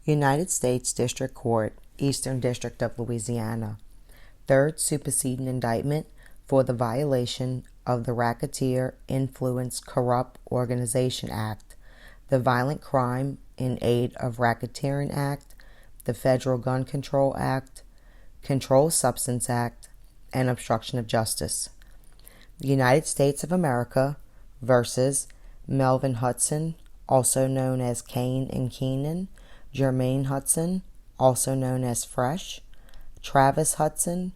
United States District Court, Eastern District of Louisiana. Third Superseding Indictment for the violation of the Racketeer Influence Corrupt Organization Act, the Violent Crime in Aid of Racketeering Act, the Federal Gun Control Act, Controlled Substance Act, and Obstruction of Justice. The United States of America versus Melvin Hudson, also known as Kane and Keenan, Jermaine Hudson, also known as Fresh, Travis Hudson,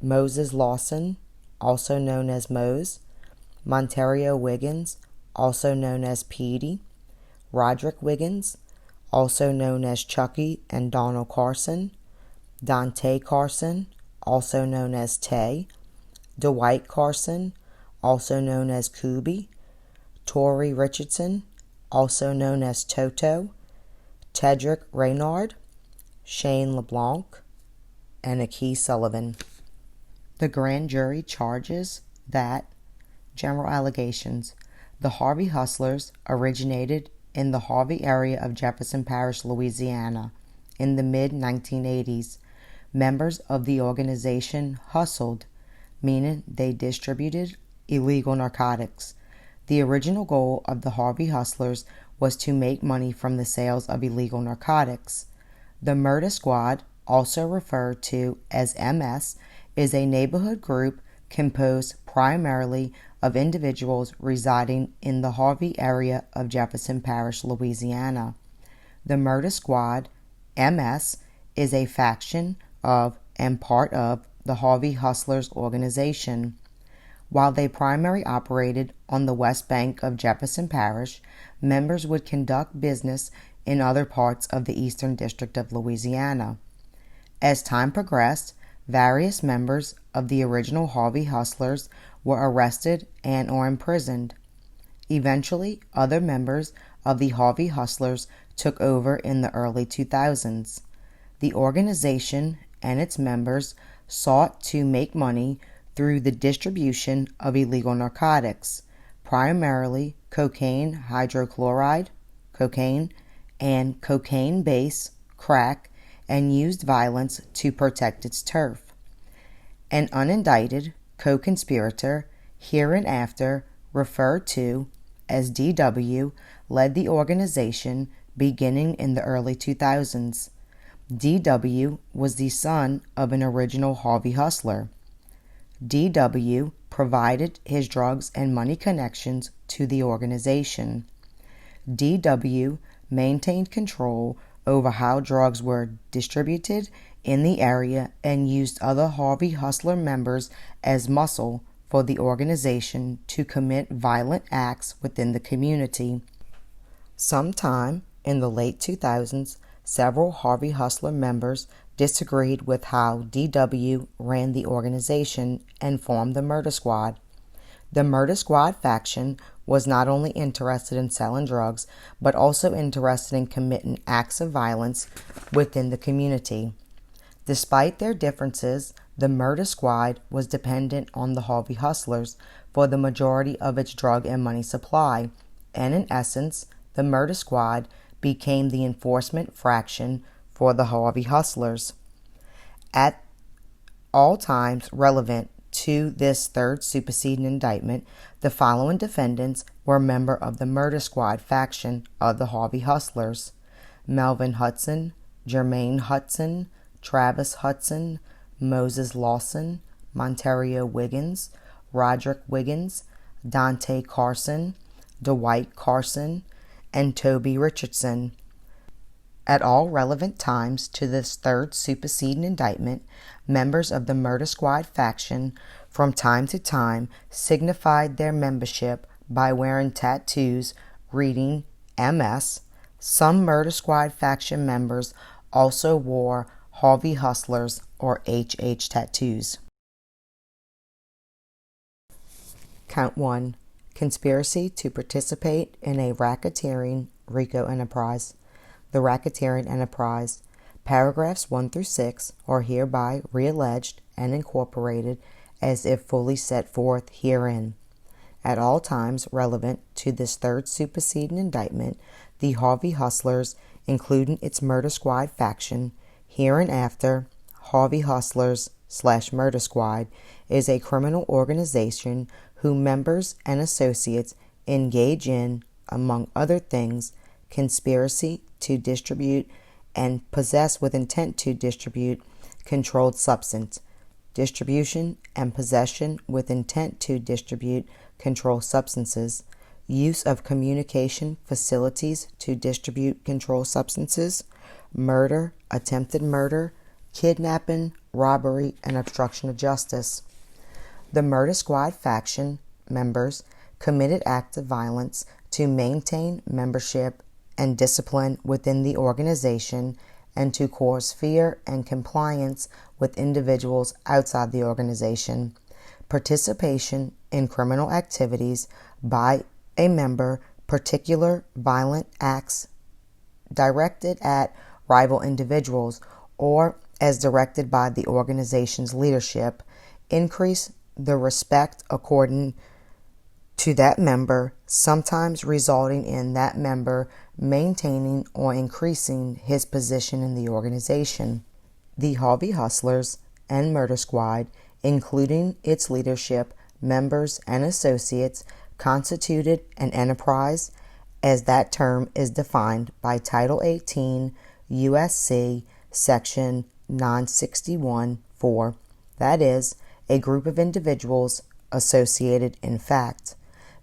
Moses Lawson, also known as Mose, Monterio Wiggins, also known as Petey, Roderick Wiggins, also known as Chucky and Donald Carson, Dante Carson, also known as Tay, Dwight Carson, also known as Kubi, Torrey Richardson, also known as Toto, Tedrick Reynard, Shane LeBlanc, and Akey Sullivan. The grand jury charges that general allegations. The Harvey Hustlers originated in the Harvey area of Jefferson Parish, Louisiana, in the mid-1980s. Members of the organization hustled, meaning they distributed illegal narcotics. The original goal of the Harvey Hustlers was to make money from the sales of illegal narcotics. The Murder Squad, also referred to as MS, is a neighborhood group composed primarily of individuals residing in the Harvey area of Jefferson Parish, Louisiana. The Murder Squad, MS, is a faction of and part of the Harvey Hustlers organization. While they primarily operated on the west bank of Jefferson Parish, members would conduct business in other parts of the Eastern District of Louisiana. As time progressed, various members of the original Harvey Hustlers were arrested and or imprisoned. Eventually, other members of the Harvey Hustlers took over in the early 2000s. The organization and its members sought to make money through the distribution of illegal narcotics, primarily cocaine hydrochloride, cocaine, and cocaine base, crack, and used violence to protect its turf. An unindicted co-conspirator, hereinafter referred to as DW, led the organization beginning in the early 2000s. DW was the son of an original Harvey Hustler. DW provided his drugs and money connections to the organization. DW maintained control over how drugs were distributed in the area and used other Harvey Hustler members as muscle for the organization to commit violent acts within the community. Sometime in the late 2000s, several Harvey Hustler members disagreed with how DW ran the organization and formed the Murder Squad. The Murder Squad faction was not only interested in selling drugs, but also interested in committing acts of violence within the community. Despite their differences, the Murder Squad was dependent on the Harvey Hustlers for the majority of its drug and money supply, and in essence, the Murder Squad became the enforcement fraction for the Harvey Hustlers. At all times relevant to this third superseding indictment, the following defendants were member of the Murder Squad faction of the Harvey Hustlers: Melvin Hudson, Jermaine Hudson, Travis Hudson, Moses Lawson, Monterio Wiggins, Roderick Wiggins, Dante Carson, Dwight Carson, and Toby Richardson. At all relevant times to this third superseding indictment, members of the Murder Squad faction from time to time signified their membership by wearing tattoos reading MS. Some Murder Squad faction members also wore Harvey Hustlers or HH tattoos. Count 1. Conspiracy to participate in a racketeering RICO enterprise. The racketeering enterprise. Paragraphs 1 through 6 are hereby realleged and incorporated as if fully set forth herein. At all times relevant to this third superseding indictment, The Harvey Hustlers, including its Murder Squad faction, hereinafter Harvey Hustlers/Murder Squad, is a criminal organization whose members and associates engage in, among other things, conspiracy to distribute and possess with intent to distribute controlled substance, distribution and possession with intent to distribute controlled substances, use of communication facilities to distribute controlled substances, murder, attempted murder, kidnapping, robbery, and obstruction of justice. The Murder Squad faction members committed acts of violence to maintain membership and discipline within the organization and to cause fear and compliance with individuals outside the organization. Participation in criminal activities by a member, particular violent acts directed at rival individuals or as directed by the organization's leadership, increase the respect according to that member, sometimes resulting in that member maintaining or increasing his position in the organization. The Harvey Hustlers and Murder Squad, including its leadership, members, and associates, constituted an enterprise as that term is defined by Title 18 U.S.C. Section 961(4), that is, a group of individuals associated in fact.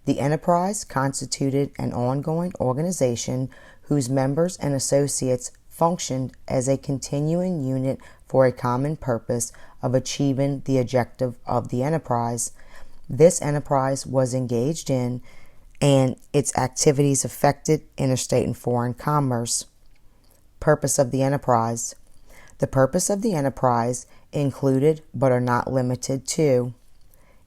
The enterprise constituted an ongoing organization whose members and associates functioned as a continuing unit for a common purpose of achieving the objective of the enterprise. This enterprise was engaged in, and its activities affected interstate and foreign commerce. Purpose of the enterprise. The purpose of the enterprise included, but are not limited to,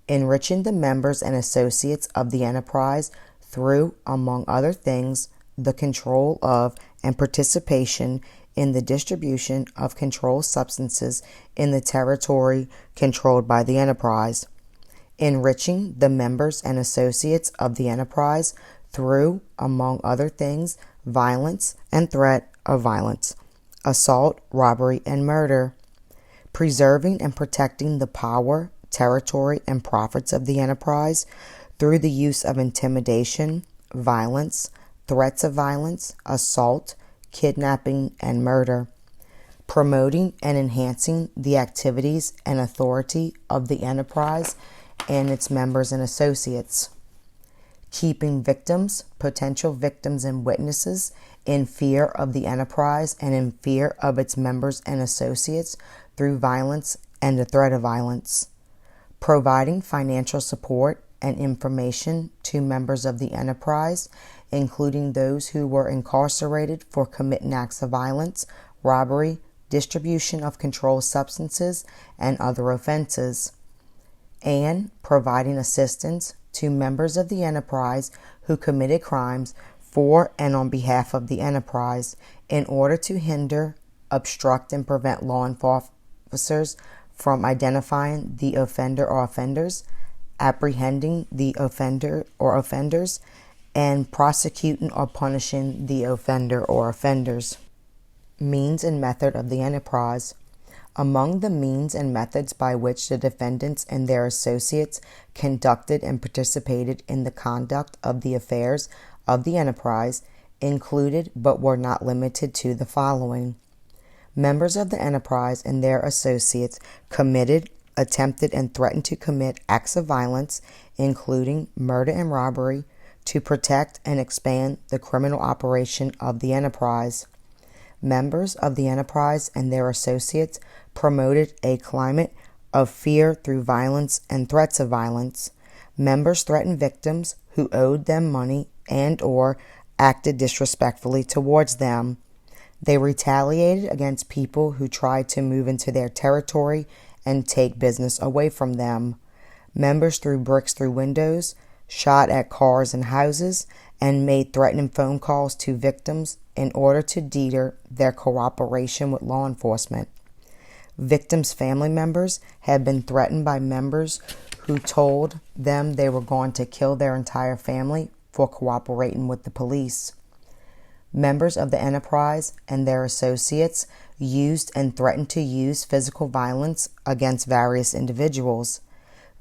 enriching the members and associates of the enterprise through, among other things, the control of and participation in the distribution of controlled substances in the territory controlled by the enterprise. Enriching the members and associates of the enterprise through, among other things, violence and threat of violence, assault, robbery, and murder. Preserving and protecting the power, territory, and profits of the enterprise through the use of intimidation, violence, threats of violence, assault, kidnapping, and murder. Promoting and enhancing the activities and authority of the enterprise and its members and associates. Keeping victims, potential victims, and witnesses in fear of the enterprise and in fear of its members and associates through violence and the threat of violence. Providing financial support and information to members of the enterprise, including those who were incarcerated for committing acts of violence, robbery, distribution of controlled substances, and other offenses. And providing assistance to members of the enterprise who committed crimes for and on behalf of the enterprise in order to hinder, obstruct, and prevent law enforcement officers from identifying the offender or offenders, apprehending the offender or offenders, and prosecuting or punishing the offender or offenders. Means and method of the enterprise. Among the means and methods by which the defendants and their associates conducted and participated in the conduct of the affairs of the enterprise included but were not limited to the following. Members of the enterprise and their associates committed, attempted, and threatened to commit acts of violence, including murder and robbery, to protect and expand the criminal operation of the enterprise. Members of the enterprise and their associates promoted a climate of fear through violence and threats of violence. Members threatened victims who owed them money and or acted disrespectfully towards them. They retaliated against people who tried to move into their territory and take business away from them. Members threw bricks through windows, shot at cars and houses, and made threatening phone calls to victims in order to deter their cooperation with law enforcement. Victims' family members had been threatened by members who told them they were going to kill their entire family for cooperating with the police. Members of the enterprise and their associates used and threatened to use physical violence against various individuals.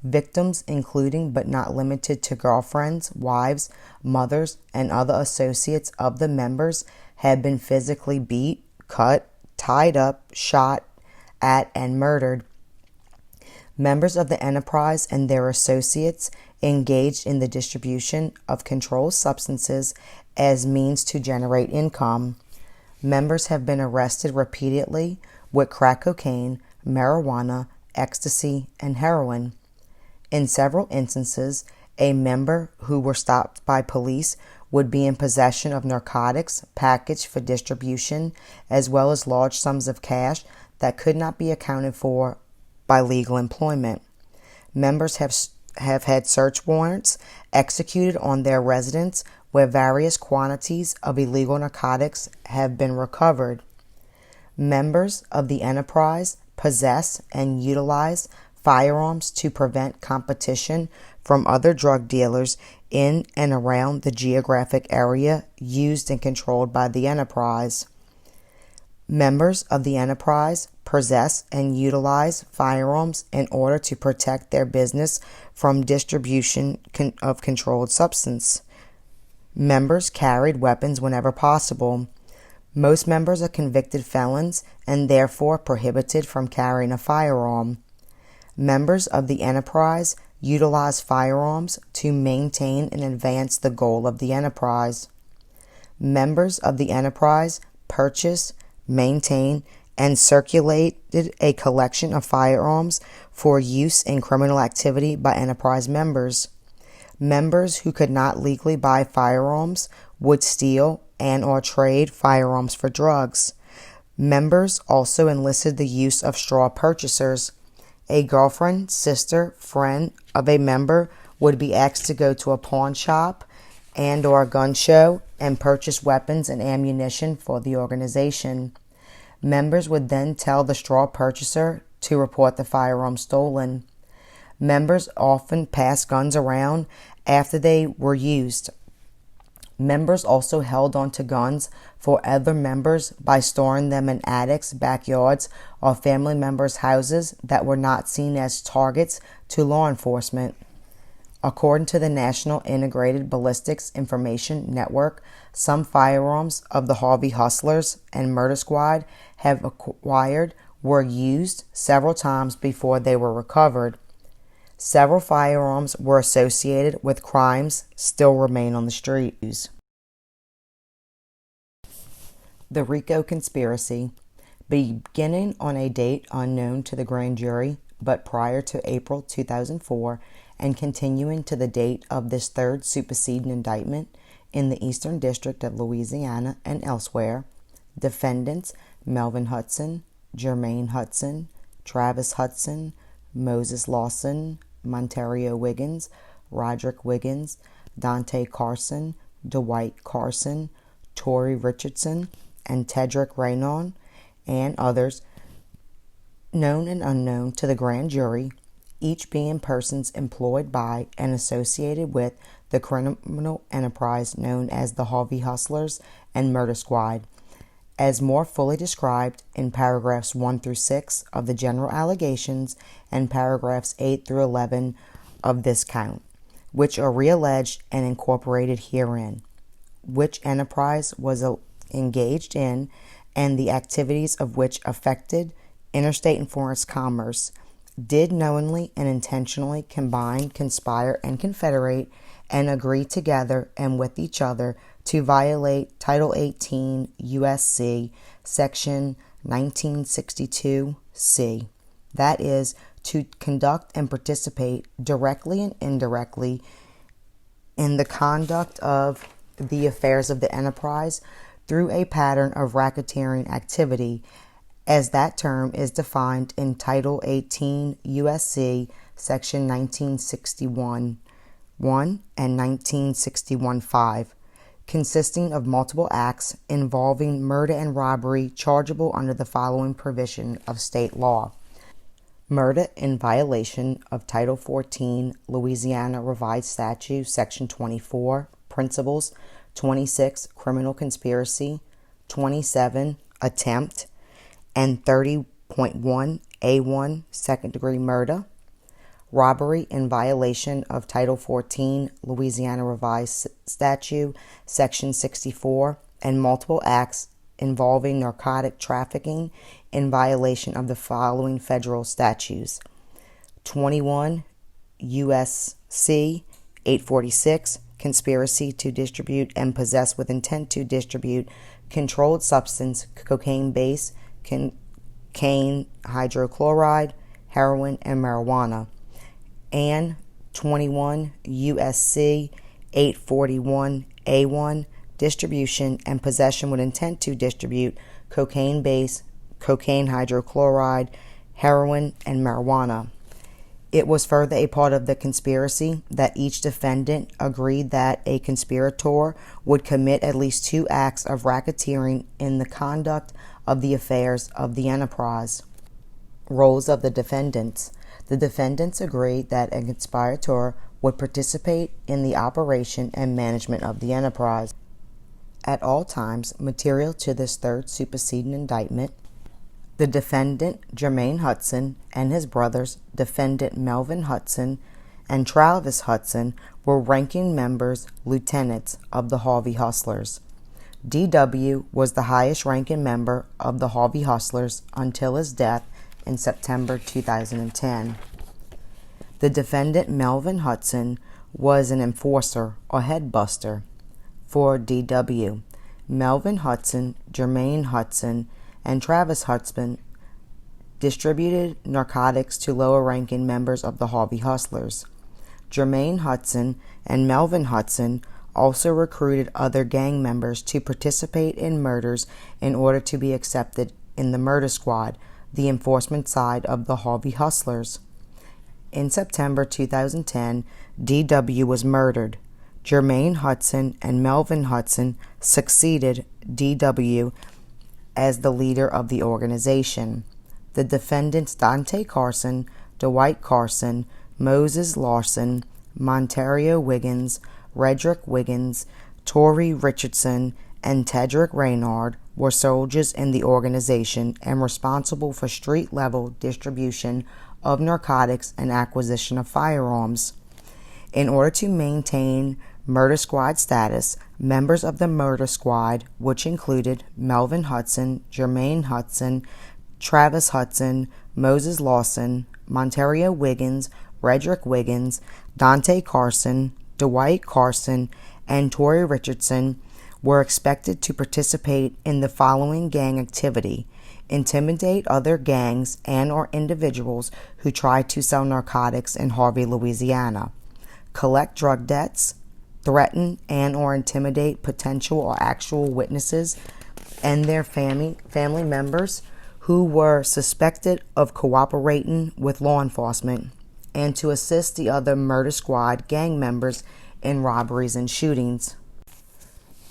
Victims, including but not limited to girlfriends, wives, mothers, and other associates of the members, had been physically beat, cut, tied up, shot at, and murdered. Members of the enterprise and their associates engaged in the distribution of controlled substances as means to generate income. Members have been arrested repeatedly with crack cocaine, marijuana, ecstasy, and heroin. In several instances, a member who were stopped by police would be in possession of narcotics packaged for distribution, as well as large sums of cash that could not be accounted for by legal employment. Members have had search warrants executed on their residence where various quantities of illegal narcotics have been recovered. Members of the enterprise possess and utilize firearms to prevent competition from other drug dealers in and around the geographic area used and controlled by the enterprise. Members of the enterprise possess and utilize firearms in order to protect their business from distribution of controlled substance. Members carried weapons whenever possible. Most members are convicted felons and therefore prohibited from carrying a firearm. Members of the enterprise utilize firearms to maintain and advance the goal of the enterprise. Members of the enterprise purchase, maintain, and circulated a collection of firearms for use in criminal activity by enterprise members. Members who could not legally buy firearms would steal and or trade firearms for drugs. Members also enlisted the use of straw purchasers. A girlfriend, sister, friend of a member would be asked to go to a pawn shop and or a gun show and purchase weapons and ammunition for the organization. Members would then tell the straw purchaser to report the firearm stolen. Members often passed guns around after they were used. Members also held onto guns for other members by storing them in attics, backyards, or family members' houses that were not seen as targets to law enforcement. According to the National Integrated Ballistics Information Network, some firearms of the Harvey Hustlers and Murder Squad have acquired were used several times before they were recovered. Several firearms were associated with crimes still remain on the streets. The RICO conspiracy. Beginning on a date unknown to the grand jury, but prior to April 2004, and continuing to the date of this third superseding indictment in the Eastern District of Louisiana and elsewhere, defendants Melvin Hudson, Jermaine Hudson, Travis Hudson, Moses Lawson, Monterio Wiggins, Roderick Wiggins, Dante Carson, Dwight Carson, Torrey Richardson, and Tedrick Raynon, and others, known and unknown to the grand jury, each being persons employed by and associated with the criminal enterprise known as the Harvey Hustlers and Murder Squad, as more fully described in paragraphs 1 through 6 of the general allegations and paragraphs 8 through 11 of this count, which are realleged and incorporated herein, which enterprise was engaged in and the activities of which affected interstate and foreign commerce, did knowingly and intentionally combine, conspire, and confederate, and agree together and with each other to violate Title 18 U.S.C. Section 1962C, that is, to conduct and participate directly and indirectly in the conduct of the affairs of the enterprise through a pattern of racketeering activity, as that term is defined in Title 18 U.S.C. Section 1961-1 and 1961-5, consisting of multiple acts involving murder and robbery chargeable under the following provision of state law. Murder in violation of Title 14 Louisiana Revised Statute Section 24, Principles 26 criminal conspiracy, 27 attempt, and 30.1A1 second-degree murder, robbery in violation of Title 14 Louisiana Revised Statute, Section 64, and multiple acts involving narcotic trafficking in violation of the following federal statutes: 21 U.S.C. 846, conspiracy to distribute and possess with intent to distribute controlled substance, cocaine base, cocaine hydrochloride, heroin, and marijuana, and 21 U.S.C. 841A1, distribution and possession with intent to distribute cocaine base, cocaine hydrochloride, heroin, and marijuana. It was further a part of the conspiracy that each defendant agreed that a conspirator would commit at least 2 acts of racketeering in the conduct of the affairs of the enterprise. Roles of the defendants. The defendants agreed that a conspirator would participate in the operation and management of the enterprise. At all times, material to this third superseding indictment, the defendant, Jermaine Hudson, and his brothers, Defendant Melvin Hudson and Travis Hudson, were ranking members, lieutenants of the Harvey Hustlers. D.W. was the highest-ranking member of the Harvey Hustlers until his death in September 2010. The defendant, Melvin Hudson, was an enforcer or headbuster for D.W. Melvin Hudson, Jermaine Hudson, and Travis Hudson distributed narcotics to lower-ranking members of the Harvey Hustlers. Jermaine Hudson and Melvin Hudson also recruited other gang members to participate in murders in order to be accepted in the murder squad, the enforcement side of the Harvey Hustlers. In September 2010, D.W. was murdered. Jermaine Hudson and Melvin Hudson succeeded D.W. as the leader of the organization. The defendants Dante Carson, Dwight Carson, Moses Larson, Montario Wiggins, Redrick Wiggins, Torrey Richardson, and Tedrick Raynard were soldiers in the organization and responsible for street-level distribution of narcotics and acquisition of firearms. In order to maintain murder squad status, members of the murder squad, which included Melvin Hudson, Jermaine Hudson, Travis Hudson, Moses Lawson, Montario Wiggins, Redrick Wiggins, Dante Carson, Dwight Carson, and Torrey Richardson, were expected to participate in the following gang activity: intimidate other gangs and or individuals who tried to sell narcotics in Harvey, Louisiana, collect drug debts, threaten and or intimidate potential or actual witnesses and their family members who were suspected of cooperating with law enforcement, and to assist the other murder squad gang members in robberies and shootings.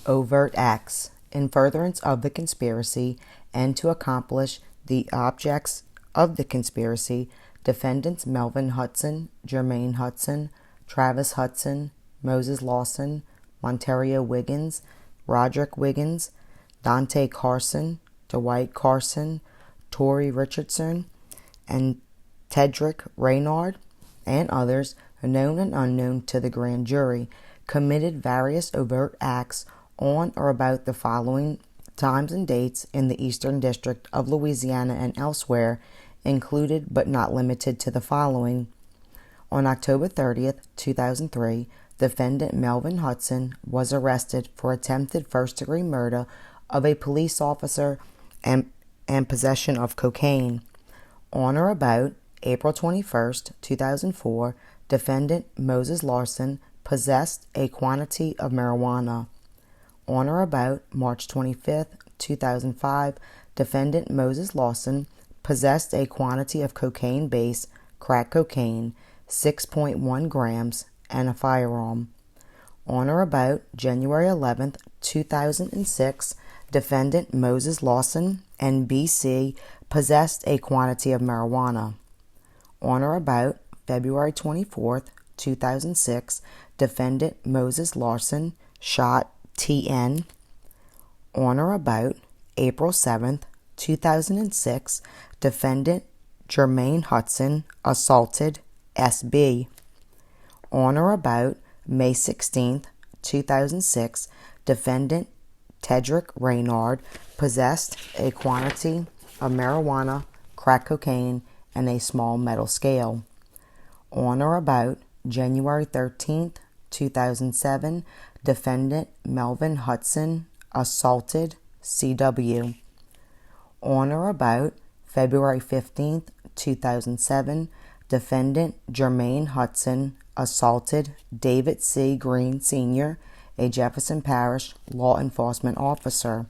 Overt acts. In furtherance of the conspiracy and to accomplish the objects of the conspiracy, defendants Melvin Hudson, Jermaine Hudson, Travis Hudson, Moses Lawson, Montario Wiggins, Roderick Wiggins, Dante Carson, Dwight Carson, Torrey Richardson, and Tedrick Raynard, and others, known and unknown to the grand jury, committed various overt acts on or about the following times and dates in the Eastern District of Louisiana and elsewhere, included but not limited to the following. On October 30th, 2003, defendant Melvin Hudson was arrested for attempted first-degree murder of a police officer and possession of cocaine. On or about April 21st, 2004, defendant Moses Larson possessed a quantity of marijuana. On or about March 25th, 2005, defendant Moses Lawson possessed a quantity of cocaine base, crack cocaine, 6.1 grams, and a firearm. On or about January 11th, 2006, defendant Moses Lawson and B.C. possessed a quantity of marijuana. On or about February 24th, 2006, defendant Moses Larson shot TN. On or about April 7th, 2006, Defendant Jermaine Hudson assaulted SB. On or about May 16th, 2006, Defendant Tedrick Raynard possessed a quantity of marijuana, crack cocaine, and a small metal scale. On or about January 13th, 2007, Defendant Melvin Hudson assaulted CW. On or about February 15th, 2007, Defendant Jermaine Hudson assaulted David C. Green Sr., a Jefferson Parish law enforcement officer.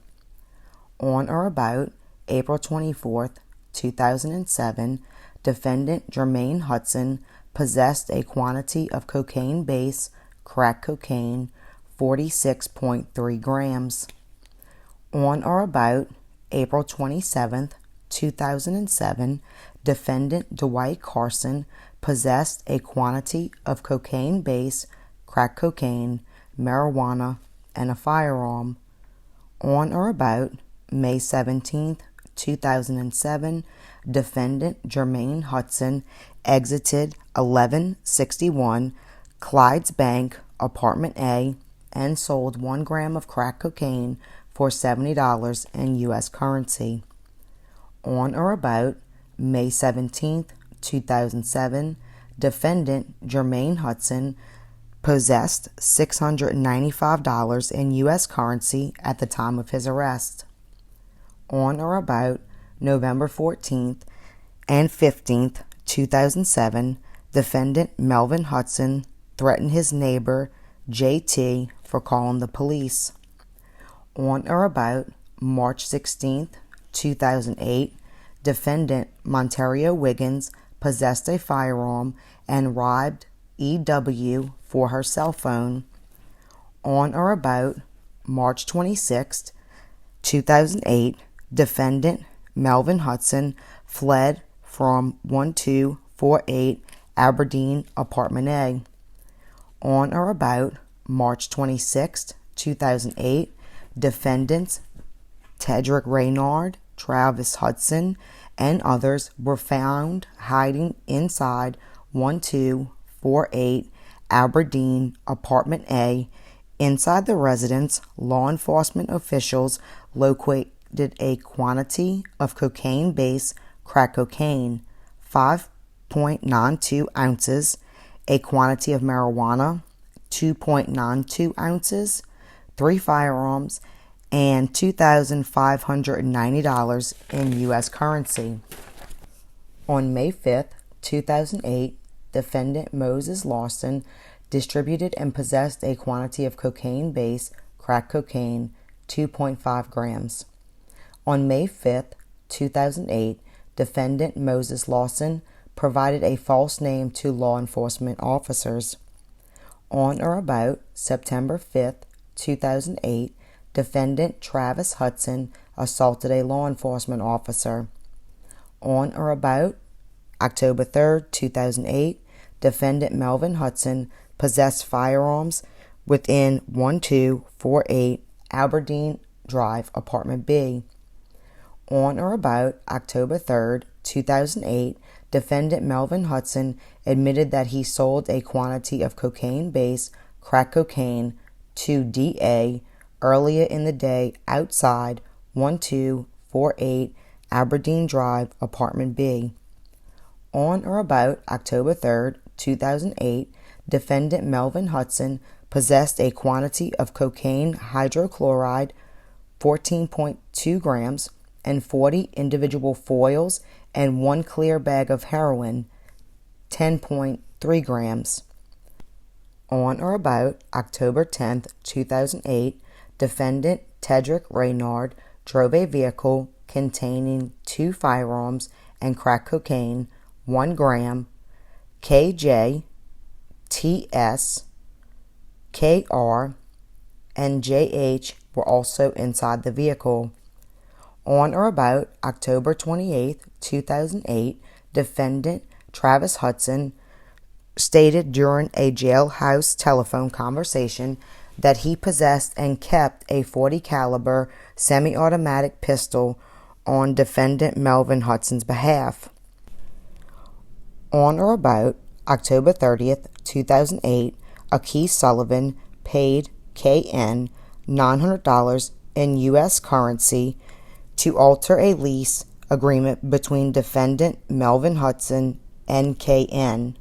On or about April 24th, 2007, Defendant Jermaine Hudson possessed a quantity of cocaine base, crack cocaine, 46.3 grams. On or about April 27th, 2007, Defendant Dwight Carson possessed a quantity of cocaine base, crack cocaine, marijuana, and a firearm. On or about May 17th, 2007, Defendant Jermaine Hudson exited 1161 Clyde's Bank, Apartment A, and sold 1 gram of crack cocaine for $70 in U.S. currency. On or about May 17th, 2007, Defendant Jermaine Hudson possessed $695 in U.S. currency at the time of his arrest. On or about November 14th and 15th, 2007, Defendant Melvin Hudson threatened his neighbor, JT, for calling the police. On or about March 16th, 2008, Defendant Monterio Wiggins possessed a firearm and robbed EW for her cell phone. On or about March 26th, 2008, Defendant Melvin Hudson fled from 1248 Aberdeen Apartment A. On or about March 26, 2008, Defendants Tedrick Raynard, Travis Hudson, and others were found hiding inside 1248 Aberdeen Apartment A. Inside the residence, law enforcement officials located a quantity of cocaine-based crack cocaine, 5.92 ounces, a quantity of marijuana, 2.92 ounces, 3 firearms, and $2,590 in U.S. currency. On May 5th, 2008, Defendant Moses Lawson distributed and possessed a quantity of cocaine-based crack cocaine, 2.5 grams. On May 5th, 2008, Defendant Moses Lawson provided a false name to law enforcement officers. On or about September 5th, 2008, Defendant Travis Hudson assaulted a law enforcement officer. On or about October 3rd, 2008, Defendant Melvin Hudson possessed firearms within 1248 Aberdeen Drive, Apartment B. On or about October 3rd, 2008, Defendant Melvin Hudson admitted that he sold a quantity of cocaine-based crack cocaine to DA earlier in the day outside 1248 Aberdeen Drive, Apartment B. On or about October 3rd, 2008, Defendant Melvin Hudson possessed a quantity of cocaine hydrochloride, 14.2 grams, and 40 individual foils and 1 clear bag of heroin, 10.3 grams. On or about October 10th, 2008, Defendant Tedrick Raynard drove a vehicle containing 2 firearms and crack cocaine, 1 gram, KJ, TS, KR, and JH were also inside the vehicle. On or about October 28, 2008, Defendant Travis Hudson stated during a jailhouse telephone conversation that he possessed and kept a .40 caliber semi-automatic pistol on defendant Melvin Hudson's behalf. On or about October 30th, 2008, Keith Sullivan paid KN $900 in U.S. currency to alter a lease agreement between defendant Melvin Hudson and KN.